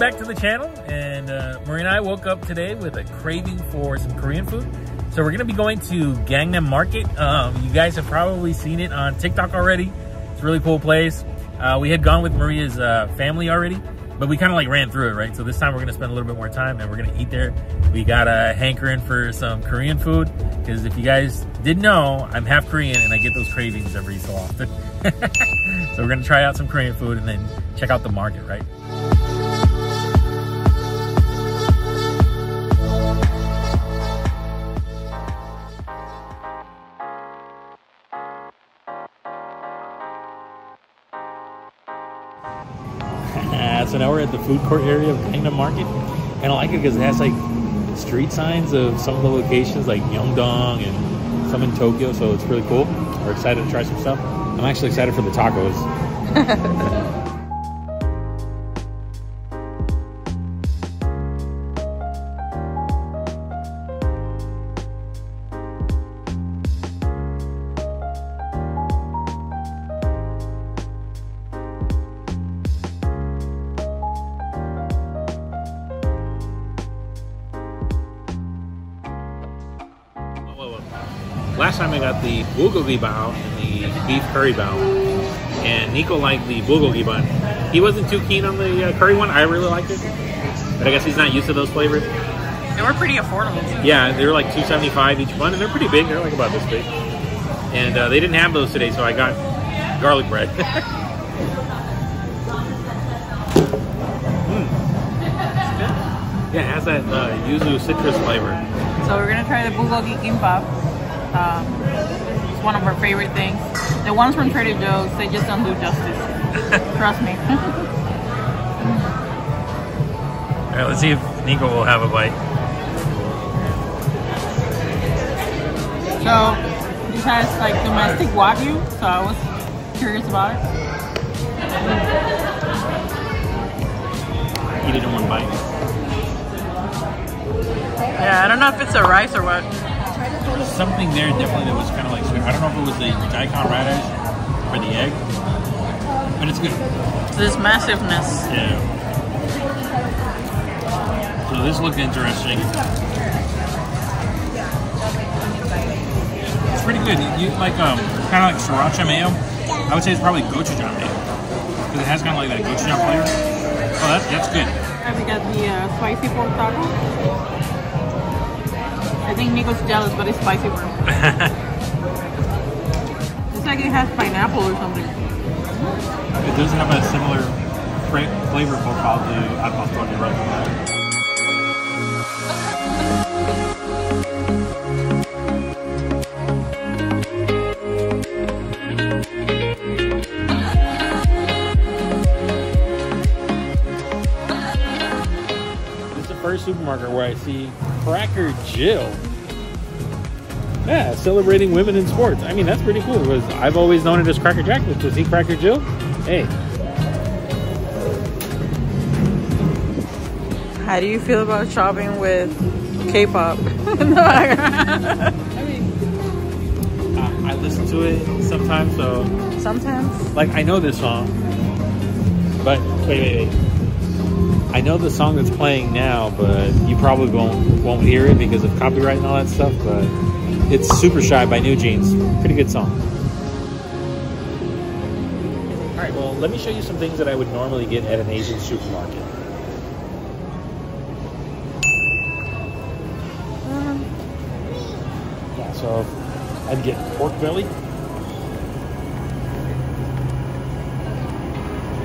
back to the channel, and Marie and I woke up today with a craving for some Korean food. So we're gonna be going to Gangnam Market. You guys have probably seen it on TikTok already. It's a really cool place. We had gone with Maria's family already, but we kind of like ran through it, right? So this time we're gonna spend a little bit more time and we're gonna eat there. We got a hankering for some Korean food, because if you guys didn't know, I'm half Korean and I get those cravings every so often. So we're gonna try out some Korean food and then check out the market, right? So now we're at the food court area of Gangnam Market. And I like it because it has like street signs of some of the locations like Myeongdong and some in Tokyo, so it's really cool. We're excited to try some stuff. I'm actually excited for the tacos. Last time I got the bulgogi bao and the beef curry bao, and Nico liked the bulgogi bun. He wasn't too keen on the curry one. I really liked it, but I guess he's not used to those flavors. They were pretty affordable too. Yeah, they were like $2.75 each bun, and they're pretty big. They're like about this big. And they didn't have those today, so I got garlic bread. Yeah, it has that yuzu citrus flavor. So we're gonna try the bulgogi gimbap. It's one of our favorite things. The ones from Trader Joe's, they just don't do justice. Trust me. Alright, let's see if Nico will have a bite. So, this has like domestic wagyu, so I was curious about it. Eat it in one bite. Yeah, I don't know if it's the rice or what. There's something there definitely that was kind of like sweet. I don't know if it was the daikon radish or the egg, but it's good. This massiveness. Yeah. So this looked interesting. It's pretty good. You like kind of like sriracha mayo. I would say it's probably gochujang mayo because it has kind of like that gochujang flavor. Oh, that's good. We got the spicy pork taco. I think Nico's jealous, but it's spicy for him. It's like it has pineapple or something. It does have a similar flavor profile to al pastor de rice. This is the first supermarket where I see Cracker Jill. Yeah, celebrating women in sports. I mean, that's pretty cool because I've always known it as Cracker Jack, but to see Cracker Jill, hey. How do you feel about shopping with K-pop? I mean, I listen to it sometimes, so. Sometimes? Like, I know this song, but wait. I know the song that's playing now, but you probably won't hear it because of copyright and all that stuff, but it's Super Shy by New Jeans. Pretty good song. Alright, well, let me show you some things that I would normally get at an Asian supermarket. Yeah, so I'd get pork belly. Yeah,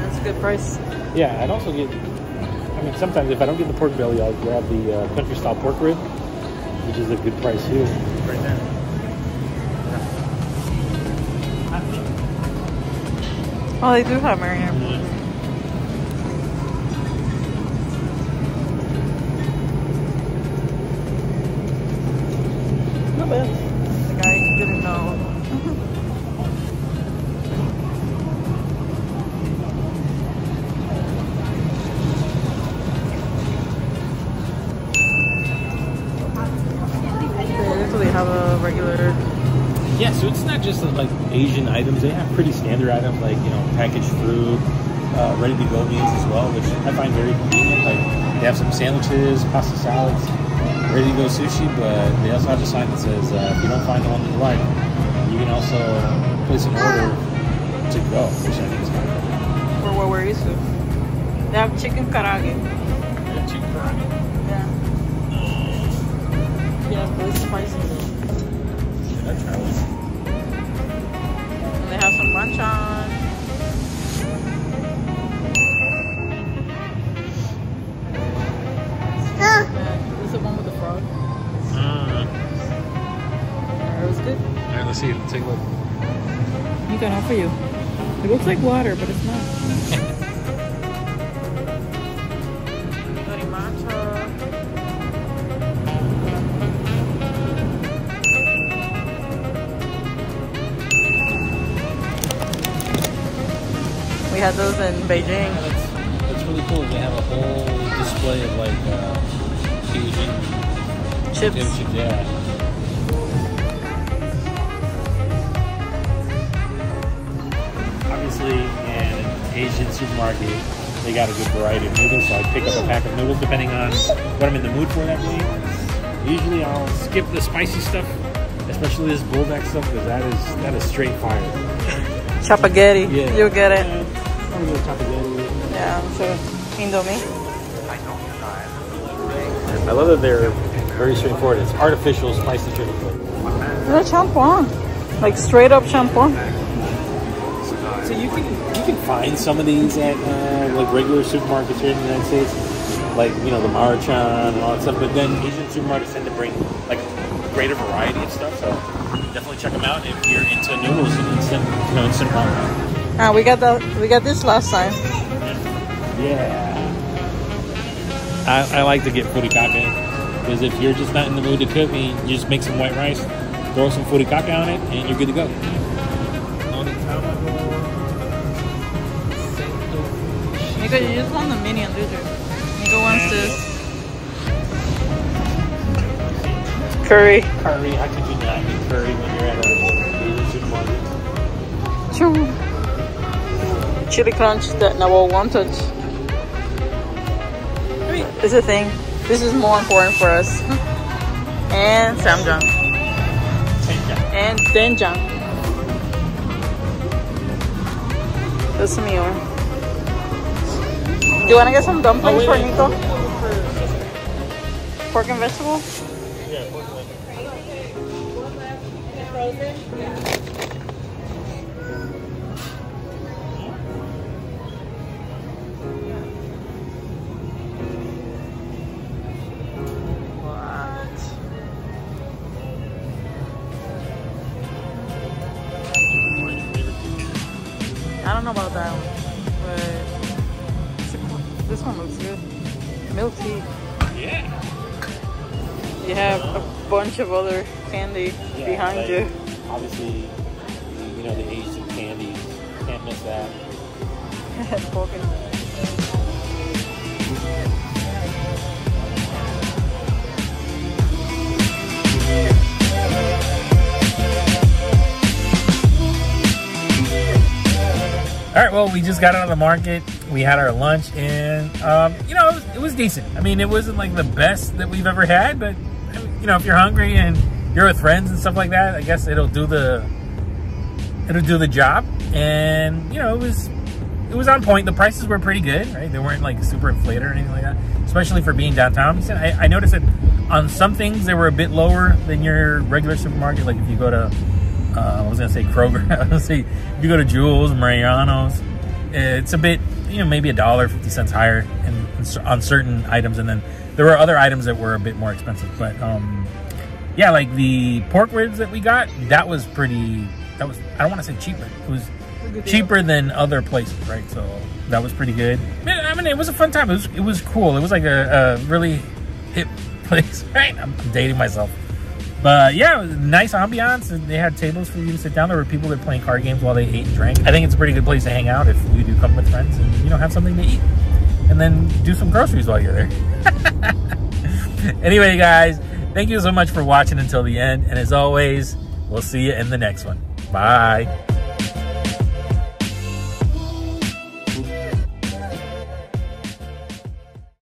that's a good price. Yeah, I'd also get... I mean, sometimes if I don't get the pork belly, I'll grab the country-style pork rib, which is a good price too. Right there. Oh, they do have Marianne. Not bad. The guy didn't know. Have a regular. Yeah, so it's not just like Asian items. They have pretty standard items like, you know, packaged fruit, ready-to-go meals as well, which I find very convenient. They have some sandwiches, pasta salads, ready to go sushi, but they also have a sign that says if you don't find the one that you like, you can also place an order to go, which I think is kind of cool. For what we're used to. They have chicken karaage. Yeah, chicken karaage. Yeah. Yeah, but it's spicy. Should I try this? And they have some banchan. This is the one with the frog. It was good. Alright, let's see. Take a look. You got out for you. It looks like water, but it's not. We had those in Beijing. That's really cool. They have a whole display of like Asian Chips. Yeah. Obviously, in an Asian supermarket, they got a good variety of noodles, so I pick up a pack of noodles depending on what I'm in the mood for that day. Usually, I'll skip the spicy stuff, especially this bulldog stuff, because that is straight fire. Chapaghetti. Yeah. You'll get it. Yeah, I'm sure. Indomie. I love that they're very straightforward. It's artificial spicy chili flakes. It's a champon. Like straight up champon. So you can find some of these at like regular supermarkets here in the United States, like the Maruchan and all that stuff. But then Asian supermarkets tend to bring like a greater variety of stuff. So definitely check them out if you're into noodles and instant ramen. We got this last time. Yeah. I like to get furikake because if you're just not in the mood to cook, you just make some white rice, throw some furikake on it, and you're good to go. Nico, you just want the medium, did you? Nico wants this. Curry. Curry. How could you not eat curry when you're at a Asian supermarket? Choo. Chili crunch that Nawal wanted. It's a thing. This is more important for us. And samjang. And doenjang. That's me. Do you want to get some dumplings for Nico? Pork and vegetable? Yeah, pork and I don't know about that one, but this one looks good. Milk tea. Yeah. You have a bunch of other candy behind you. Obviously, the Asian candies. Can't miss that. All right, well, we just got out of the market. We had our lunch, and it was decent. I mean, it wasn't like the best that we've ever had, but if you're hungry and you're with friends and stuff like that, I guess it'll do the job. And it was on point. The prices were pretty good, right? They weren't like super inflated or anything like that, especially for being downtown. I noticed that on some things they were a bit lower than your regular supermarket. Like if you go to I was gonna say Kroger. I was gonna say if you go to Jewel's, Mariano's, it's a bit, maybe $1.50 higher on certain items, and then there were other items that were a bit more expensive. But yeah, like the pork ribs that we got, that was I don't want to say cheaper. It was cheaper than other places, right? So that was pretty good. I mean, it was a fun time. It was cool. It was like a really hip place, right? I'm dating myself. But yeah, it was a nice ambiance. They had tables for you to sit down. There were people that were playing card games while they ate and drank. I think it's a pretty good place to hang out if you do come with friends and have something to eat. And then do some groceries while you're there. Anyway, guys, thank you so much for watching until the end. And as always, we'll see you in the next one. Bye.